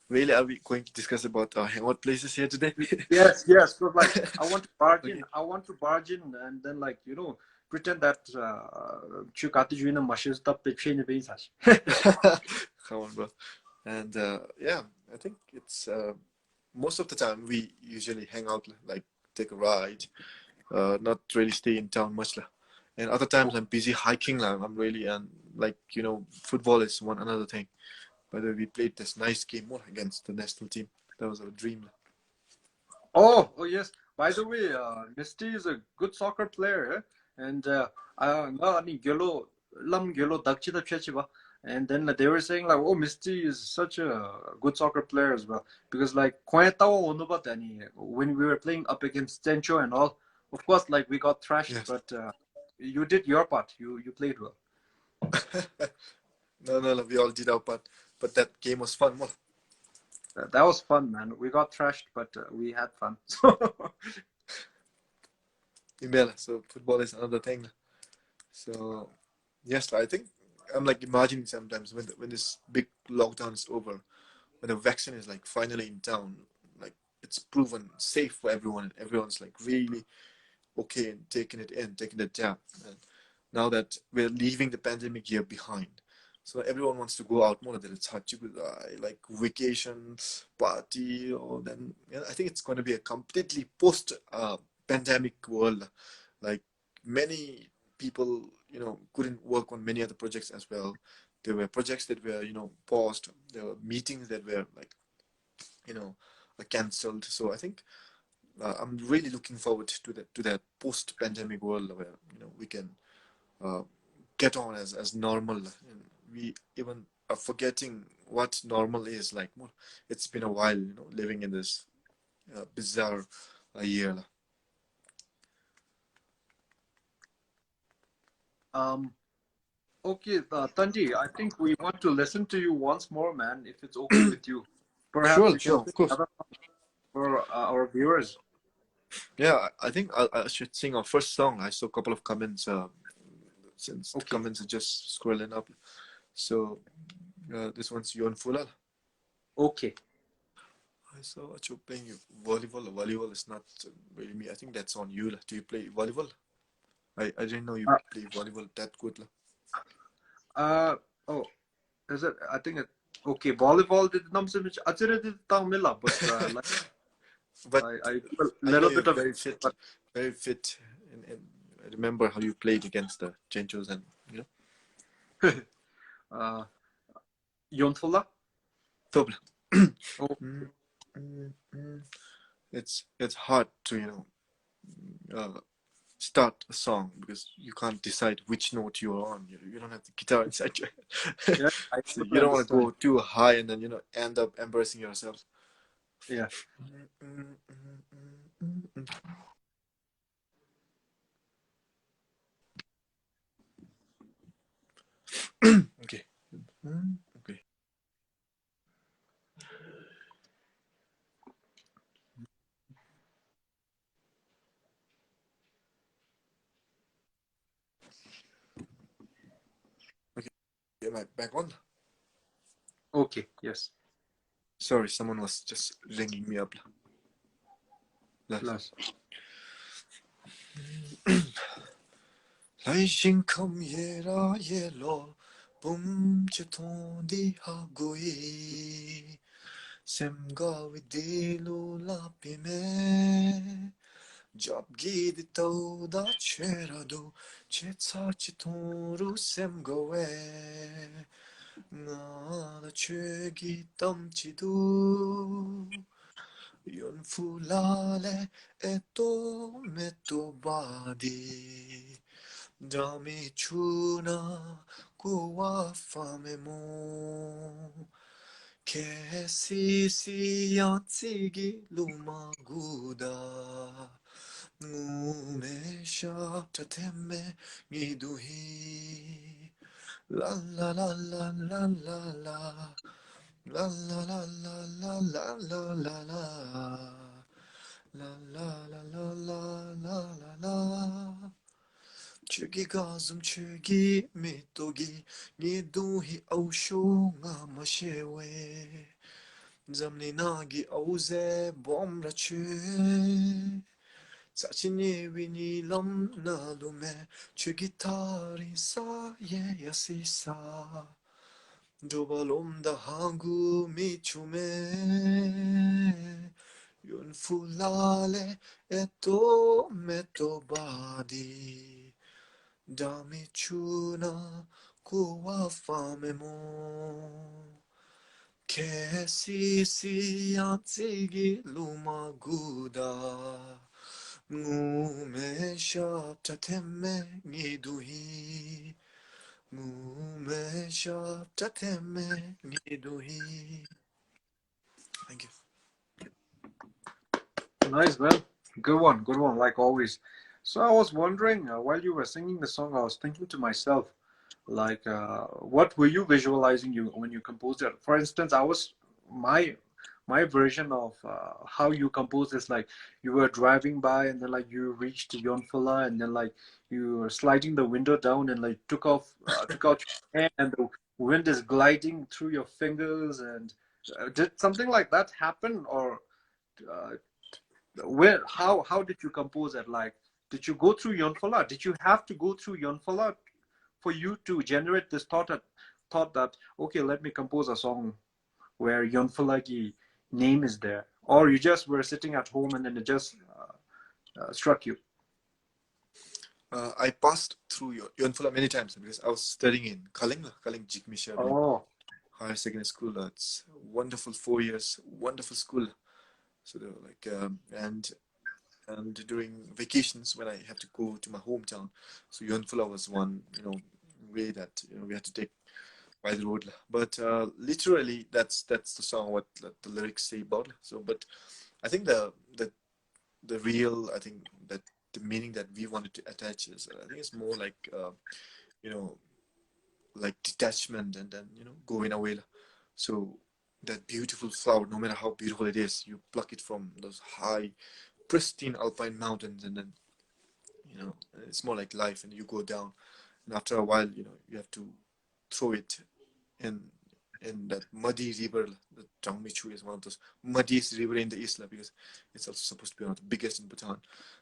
Really, are we going to discuss about our hangout places here today? Yes, yes. But like, I want to barge in. Okay. I want to barge in, and then like pretend that Chukatijuina mushes up the chain of Isas. Come on, bro. And yeah, I think it's most of the time we usually hang out, like take a ride, not really stay in town much. Lah. And other times I'm busy hiking. Lah. I'm really, and like, football is one another thing. By the way, we played this nice game against the national team. That was our dream. Lah. Oh yes. By the way, Misty is a good soccer player, and no, I gyolo lam gyolo dakchida chechiba. And then they were saying like, oh, Misty is such a good soccer player as well because like when we were playing up against Tencho and all, of course, like we got thrashed, Yes. but you did your part. You played well. No, we all did our part, but that game was fun. That was fun, man. We got thrashed, but we had fun. So football is another thing. So yes, I think I'm like imagining sometimes when this big lockdown is over, when the vaccine is like finally in town, like it's proven safe for everyone, and everyone's like really okay and taking the jab. And now that we're leaving the pandemic year behind, so everyone wants to go out more than it's hard to like vacation, party, or then I think it's going to be a completely post pandemic world. Like many people, couldn't work on many other projects as well. There were projects that were, paused. There were meetings that were like, you know, cancelled. So I think I'm really looking forward to that post-pandemic world where we can uh, get on as normal. And we even are forgetting what normal is like. Well, it's been a while, living in this bizarre year. um, Okay, Tanji, I think we want to listen to you once more, man, if it's okay with you. Perhaps Sure, you can sure, sing of course. another song for our viewers. Yeah, I think I should sing our first song. I saw a couple of comments since the Okay, comments are just scrolling up. So this one's Yon Fulal. okay. I saw that you're playing volleyball. Volleyball is not really me. I think that's on you. Do you play volleyball? I didn't know you Uh, play volleyball that good. uh, oh, is it? I think it. Okay, volleyball did nam se mich achire did tang mila, but like But I do a I know little you're bit of very it. fit, But very fit. And I remember how you played against the Chenchos and uh, Yontula. Tobla. Oh, It's hard to start a song because you can't decide which note you're on. You don't have the guitar inside you. yeah, I So you totally don't want to understand. go too high and then end up embarrassing yourself. Yeah. Okay. Okay. Okay. Am I back on? Okay. Yes. Sorry, someone was just ringing me up. Plus. Lai shin kom ye ra ye lo bum che ton di ha gui sem ga vi di lu la pi me job gi di to da che ra do che cha chi ton ru sem go we nga da che gi tam chi du yon fu la le e to me to ba di Dami chuna kuwa fame mo Che si anzigi luma guda Ngume shapta temme ngiduhi La la la la la la la La la la la la la la la la La la la la la la la la Chögi gazım chögi mitogi ni duhi ausho nga mashewe zamni nagi auze bomra chö Sachini vini lam na lume chögi tari sa ye yasisa Dobalom da hangu michume Yun fulale eto meto badi Dami chuna kuwa fame mo Che si anzigi luma guda Ngume shapta temme ngiduhi Ngume shapta temme ngiduhi Thank you. Nice, man. Good one. Good one. Like always. So I was wondering while you were singing the song, I was thinking to myself, like, what were you visualizing you when you composed it? For instance, I was my my version of how you compose is like you were driving by and then like you reached Yonfala and then like you were sliding the window down and like took out your hand and the wind is gliding through your fingers and did something like that happen or uh, where how did you compose it? Like, did you go through Yonfala? Did you have to go through Yonfala for you to generate this thought that okay, let me compose a song where Yonfalagi name is there, or you just were sitting at home and then it just struck you? I passed through Yonfula many times because I was studying in Kaling Jigmisha, I believe, Oh, higher secondary school. It's wonderful 4 years, wonderful school. So they were like, and during vacations when I had to go to my hometown, so Yonfula was one, way that we had to take by the road. But literally, that's the song what the lyrics say about. So, but I think the real, I think that the meaning that we wanted to attach is, I think it's more like, you know, like detachment and then, going away. So that beautiful flower, no matter how beautiful it is, you pluck it from those high, pristine alpine mountains and then, it's more like life and you go down. And after a while, you have to throw it in that muddy river. The Changmichu is one of those muddiest river in the Isla because it's also supposed to be one of the biggest in Bhutan.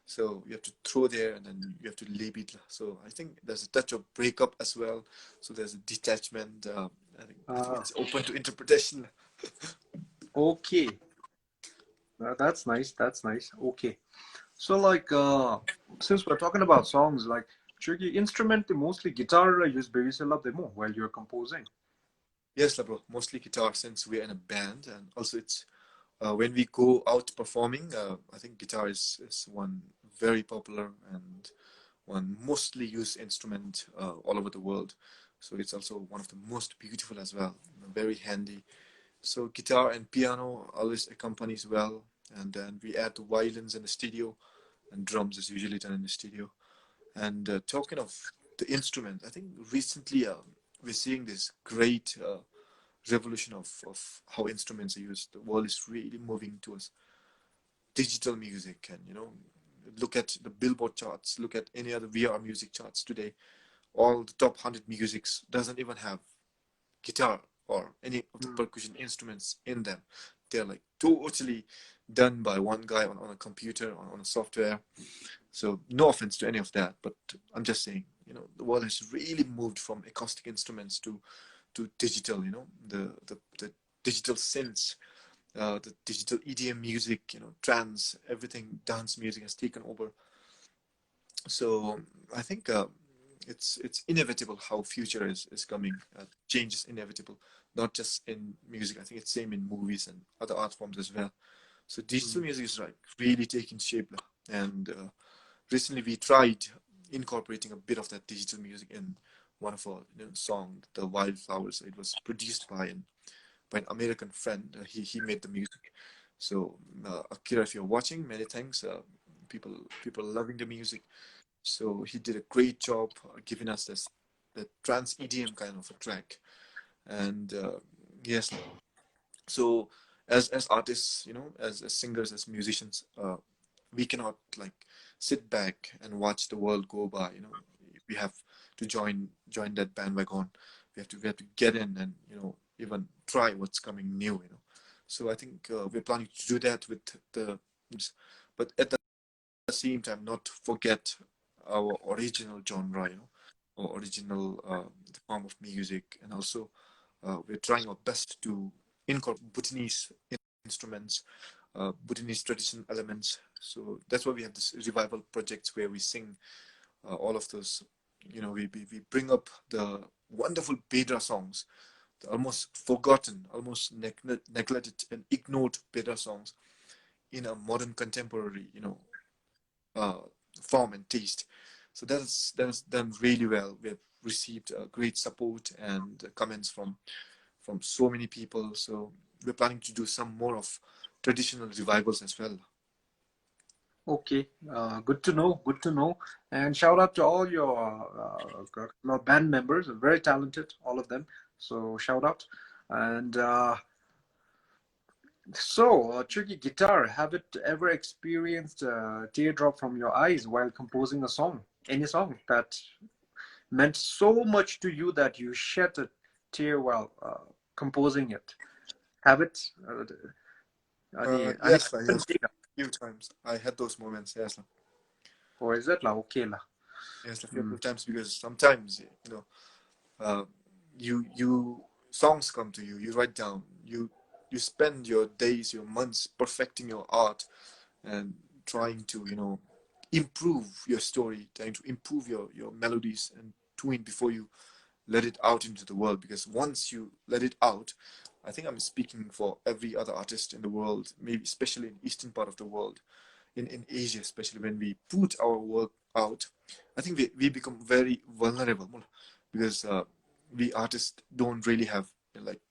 So you have to throw there and then you have to leave it. So I think there's a touch of breakup as well. So there's a detachment. I think uh, it's open to interpretation. okay. That's nice. That's nice. Okay. So like since we're talking about songs, like should you instrument mostly guitar use bass demo while you're composing? Yes, bro. Mostly guitar since we're in a band, and also it's when we go out performing. I think guitar is one very popular and one mostly used instrument all over the world. So it's also one of the most beautiful as well. Very handy. So guitar and piano always accompanies well, and then we add the violins in the studio, and drums is usually done in the studio. And talking of the instrument, I think recently we're seeing this great revolution of how instruments are used. The world is really moving towards digital music, and look at the Billboard charts, look at any other VR music charts today. All the top 100 musics doesn't even have guitar or any of the Mm. percussion instruments in them. They're like totally done by one guy on a computer on a software. So no offense to any of that, but I'm just saying, the world has really moved from acoustic instruments to digital. The digital synths, the digital EDM music, trance, everything, dance music has taken over. So I think it's inevitable how future is coming. Change is inevitable, not just in music. I think it's same in movies and other art forms as well. So digital Mm. music is like really taking shape, and recently we tried incorporating a bit of that digital music in one of our song, "The Wildflowers." It was produced by an American friend. He made the music. So Akira, if you're watching, many thanks. People are loving the music. So he did a great job giving us this the trans EDM kind of a track. And yes, so as artists, as singers, as musicians, we cannot like sit back and watch the world go by. We have to join that bandwagon. We have to get in and even try what's coming new. So I think we're planning to do that with the, but at the same time not forget our original genre, or original form of music, and also we're trying our best to incorporate Bhutanese instruments, Bhutanese traditional elements. So that's why we have this revival projects where we sing all of those. We bring up the wonderful Bedra songs, the almost forgotten, almost neglected and ignored Bedra songs in a modern contemporary, uh, form and taste. So that's done really well. We have received great support and comments from so many people. So we're planning to do some more of traditional revivals as well. Okay, good to know. Good to know. And shout out to all your band members, very talented, all of them. So shout out. And tricky guitar, have it ever experienced a teardrop from your eyes while composing a song? Any song that meant so much to you that you shed a tear while composing it? Have it? Any Yes, yes, few times I had those moments. Yes, or is it like okay lah? yes, a few Mm. times, because sometimes uh, you songs come to you. You write down. You spend your days, your months perfecting your art and trying to improve your story, trying to improve your melodies and tune before you let it out into the world. Because once you let it out, I think I'm speaking for every other artist in the world, maybe especially in eastern part of the world, in Asia, especially when we put our work out, I think we become very vulnerable, because we artists don't really have like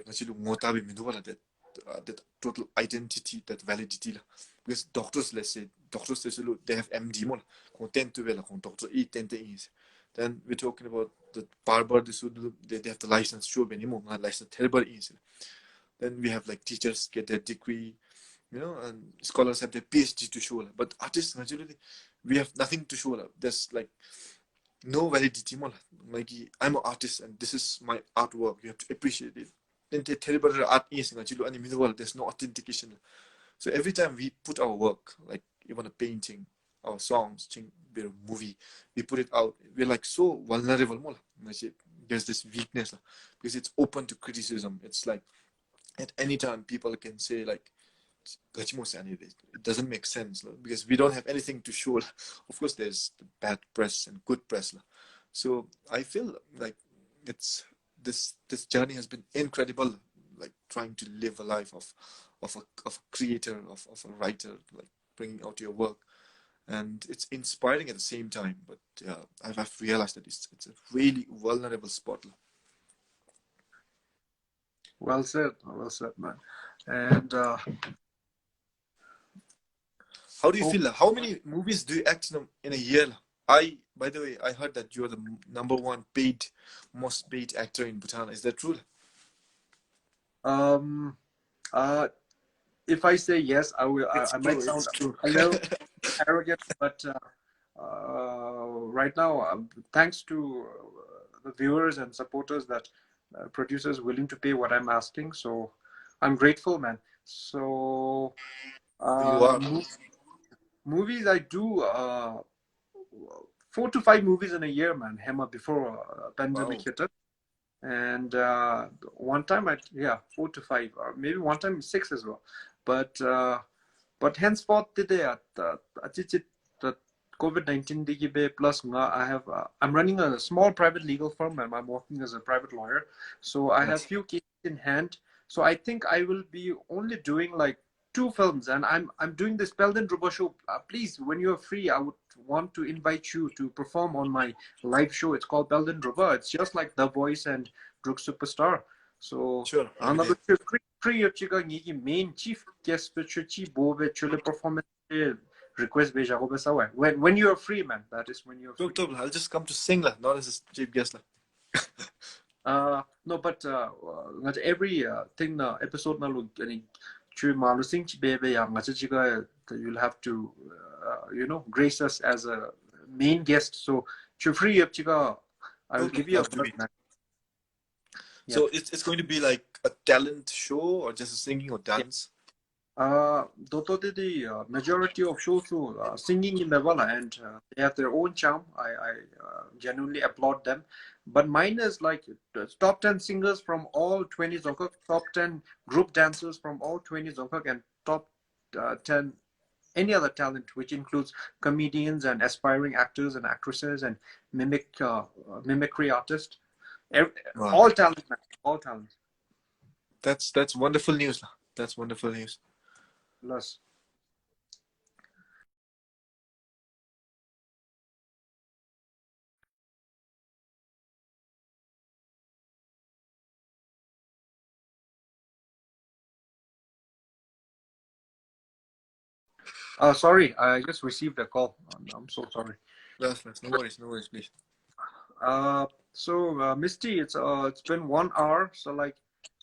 actually ngotabi minduwala that total identity, that validity lah. Because doctors, let's say they have MD mo kung 10 to well kung doctor E 10 to is, then we're talking about the barber they have the license show anymore license terrible is. Then we have like teachers get their degree, and scholars have their PhD to show, but artists naturally we have nothing to show. There's like no validity mo. Like I'm an artist and this is my artwork. You have to appreciate it. Then the terrible art is there's no authentication. So every time we put our work, like even a painting, our songs, a movie, we put it out, we're like so vulnerable mo. There's this weakness because it's open to criticism. It's like at any time people can say like it doesn't make sense because we don't have anything to show. Of course there's the bad press and good press. So I feel like it's this journey has been incredible. Like trying to live a life of a creator, of a writer, like bringing out your work, and it's inspiring at the same time. But I've realized that it's a really vulnerable spot. Well said, man. And How do you oh, feel? How many movies do you act in a year? I, by the way, I heard that you're the number one most paid actor in Bhutan. Is that true? um, uh, if I say yes, It's I might true. sound It's true. a little arrogant, but right now, thanks to the viewers and supporters that producers willing to pay what I'm asking, so I'm grateful, man. So You are. movies, I do 4 to 5 movies in a year, man. Hema before pandemic Wow. hit it, and one time I yeah 4 to 5, or maybe one time six as well, but. But henceforth today at the COVID-19 DGB plus I have I'm running a small private legal firm and I'm working as a private lawyer. So I have Nice. few cases in hand. So I think I will be only doing like 2 films, and I'm doing this Peldon Druba show. Please, when you're free, I would want to invite you to perform on my live show. It's called Peldon Druba. It's just like The Voice and Drug Superstar. So Sure. I'll be another there. free of chiga ngi main chief guest chi bobe chule performance request beja go besawa. When you're free, man, that is when you're No free. trouble. I'll just come to sing lah, not as a chief guest lah. No, but every thing na episode na lo ani chu malu sing chi bebe ya ngacha chiga you'll have to grace us as a main guest. So chu free of chiga I will Okay, give you a love to buzz, meet. man. Yeah. So it's going to be like a talent show or just a singing or dance? Though the majority of shows who singing in the Vala, and they have their own charm. I genuinely applaud them. But mine is like the top 10 singers from all 20 Zongkak, top 10 group dancers from all 20 Zongkak, and top 10 any other talent, which includes comedians and aspiring actors and actresses and mimicry artists. Wow. All talent, man. All talent. That's wonderful news lah. That's wonderful news. Plus. Sorry, I just received a call. I'm so sorry. That's no worries, please. Misty, it's been 1 hour. So like,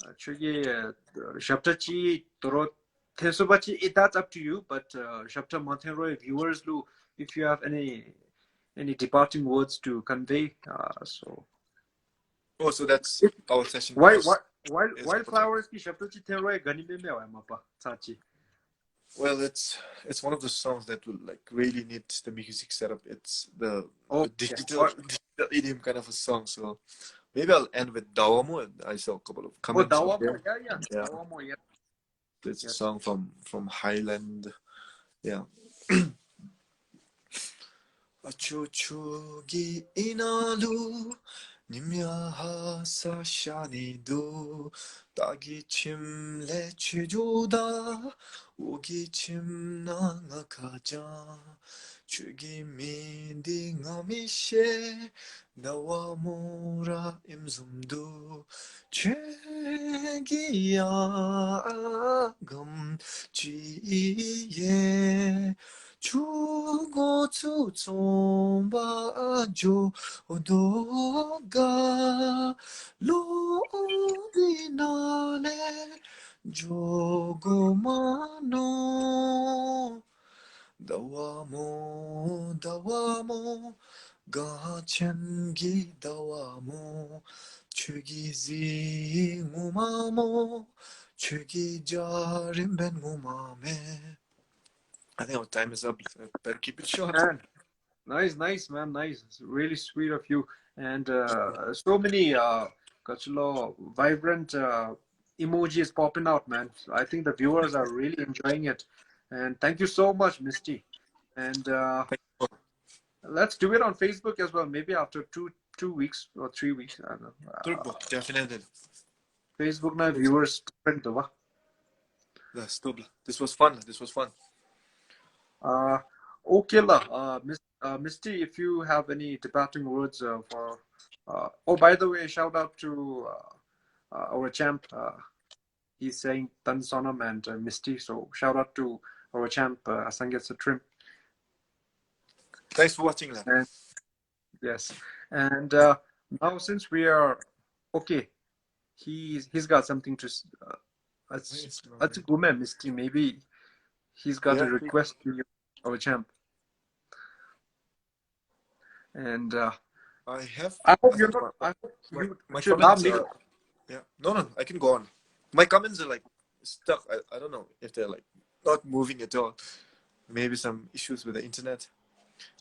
actually, Shaptachi Toro Tesubachi, that's up to you. But Shapta Montenroy viewers, Lu, if you have any departing words to convey, so Oh, so that's our session why is about to wildflowers ki Shaptachi Tenroy Ganime Mewa Mapa Sachi. well, it's one of the songs that will like really need the music setup. It's the Oh, yeah. digital idiom kind of a song. So maybe I'll end with Dawamo. I saw a couple of Oh, comments out Dawamo, there. yeah. Yeah, Dawamo, yeah. it's a Yes. song from Highland. Yeah. Achochogi inalu nimyaha sashanido dagi chimle chujoda ogi chimna ngakaja chugi mindi ngamishe dawamura imzumdu chegiya agam chiye 주고 주종바죠 오도가 로디나네 조고마노 다와모 가첸기 다와모 주기지 무마모 주기자림벤 무마메 I think our time is up. So better keep it short. Man. Nice, man. Nice. It's really sweet of you. And so many vibrant emojis popping out, man. So I think the viewers are really enjoying it. And thank you so much, Misty. And Thank you. let's do it on Facebook as well. Maybe after two 2 weeks or 3 weeks. I don't know. Turbo, definitely. Facebook na It's, viewers different though. that's double. This was fun. This was fun. Uh, okay lah. Misty, if you have any departing words for. Oh, by the way, shout out to our champ. He's saying Tan Sonam and Misty. So shout out to our champ Sangat Trim. Thanks for watching that. And yes, and now since we are okay, he's got something to. Let's go, man, Misty. Maybe he's got Yeah, a request to you, our champ. And I have. I hope I you're think not. I hope my, you my should allow comments me are. to. Yeah. No, no, I can go on. My comments are like stuck. I don't know if they're like not moving at all. Maybe some issues with the internet.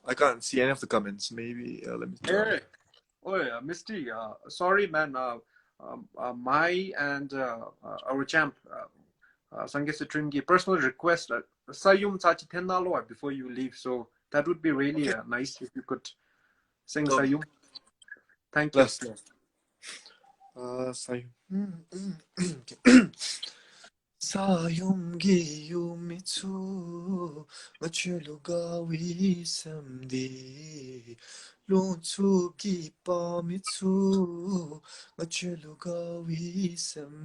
I can't see any of the comments. Maybe let me try. Hey, oh yeah, Misty. Sorry, man. My and our champ, Sangeet Tringi, personal request. Sayum Sachi Tenalo before you leave. So that would be really Okay. nice if you could sing No, Sayum. Thank you. last, last. Sayum. Sayum Giyumitsu Machulugawi Samdi Luntu Gipamitsu Machulugawi Sam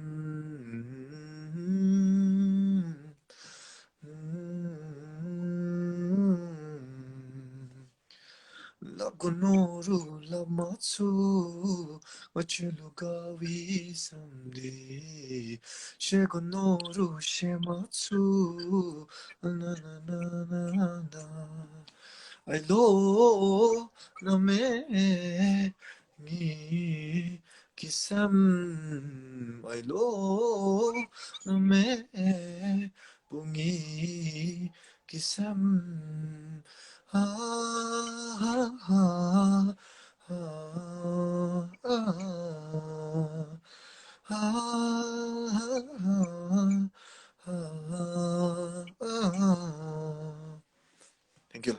Lagunuru Lamatsu Wachilugawi someday Shegonoru Shematsu na na na na na I lo name ni kisam I lo name bungi kisam ha ha ha ha ha ha. Thank you.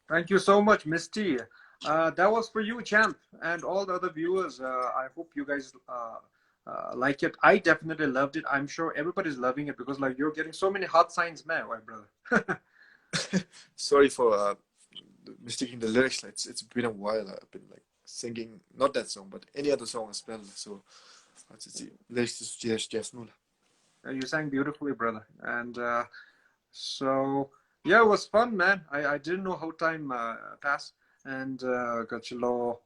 Thank you so much, Misty. That was for you, champ, and all the other viewers. I hope you guys like it. I definitely loved it. I'm sure everybody's loving it because, like, you're getting so many hot signs, man, my brother. Sorry for mistaking the lyrics. It's been a while. I've been like singing not that song, but any other song as well. So lyrics is just no. You sang beautifully, brother. And so, yeah, it was fun, man. I didn't know how time passed. And Gachalo,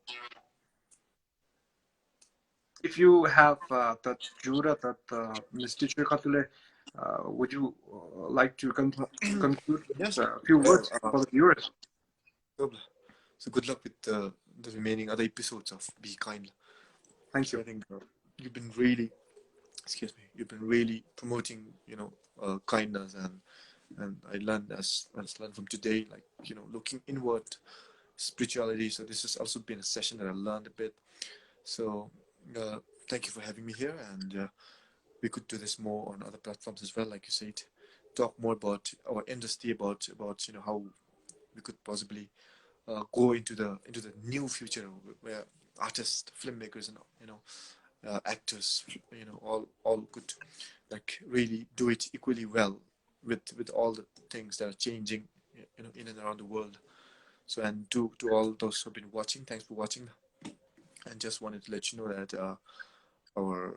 if you have that Jura, that Misty Chikatule, would you like to conclude Yes. with a few words for the viewers? So good luck with the remaining other episodes of Be Kind. Thank So you. I think you've been really, excuse me, you've been really promoting, kindness and I learned as learned from today, like looking inward, spirituality. So this has also been a session that I learned a bit. So thank you for having me here, and we could do this more on other platforms as well, like you said. Talk more about our industry, about how we could possibly go into the new future where artists, filmmakers, and actors, all could like really do it equally well with all the things that are changing, in and around the world. So, and to all those who've been watching, thanks for watching, and just wanted to let you know that our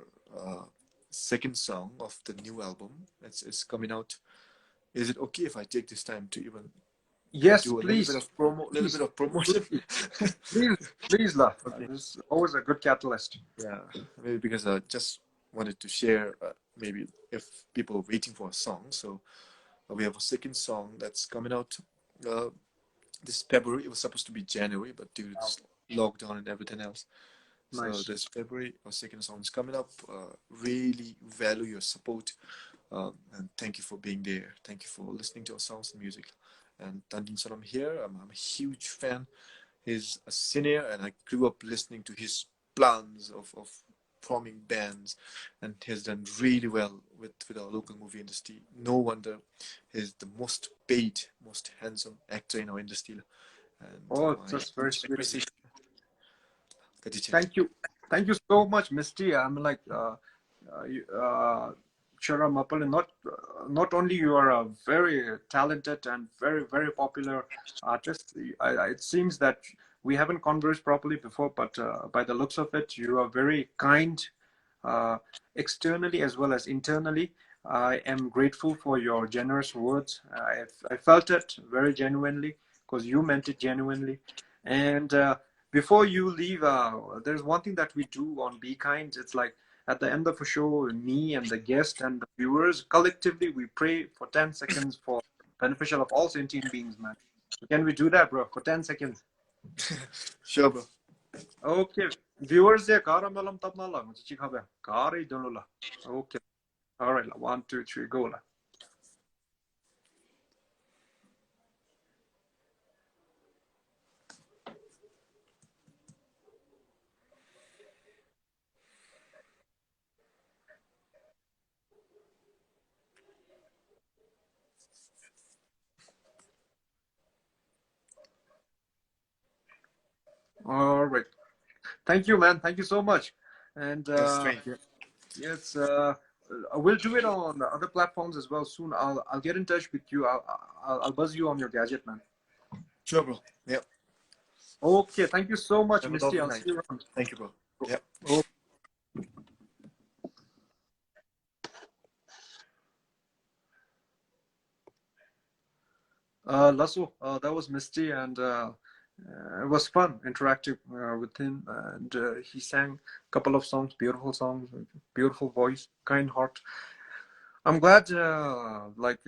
second song of the new album is coming out. Is it okay if I take this time to even Yes, do a little bit please. of promo, little bit Please. of promotion? Please, please, La. Okay. This is always a good catalyst. Yeah, maybe because I just wanted to share, maybe if people are waiting for a song. So we have a second song that's coming out uh, this February. It was supposed to be January, but due to this lockdown and everything else, so Nice. this February our second song is coming up. Really value your support, and thank you for being there. Thank you for listening to our songs and music. And Tandin Sonam here. I'm a huge fan. He's a senior, and I grew up listening to his plans of forming bands, and he has done really well with our local movie industry. No wonder he's the most paid, most handsome actor in our industry, and Oh, my that's very huge sweet of you. appreciation. editing. Thank you so much, Misty. I'm like, Shara Mapal, not only you are a very talented and very popular artist. It seems that we haven't conversed properly before, but by the looks of it, you are very kind, uh, externally as well as internally. I am grateful for your generous words. I felt it very genuinely because you meant it genuinely. And before you leave, there's one thing that we do on Be Kind. It's like at the end of a show, me and the guest and the viewers collectively we pray for 10 seconds for beneficial of all sentient beings, man. So can we do that, bro, for 10 seconds? Sure, bro. Okay. Viewers, there, kara malam tapna la. Muchi chikha kara dono la. Okay. All right. 1, 2, 3, go la. All right. Thank you, man. Thank you so much. And Yes, thank you. yes, we'll do it on the other platforms as well soon. I'll get in touch with you. I'll buzz you on your gadget, man. Sure, bro. Yeah. Okay. Thank you so much, Have a Misty. lovely I'll see night. you around. Thank you, bro. Yeah. Oh, Lasso, that was Misty, and it was fun interacting with him. And he sang a couple of songs, beautiful voice, kind heart. I'm glad, like.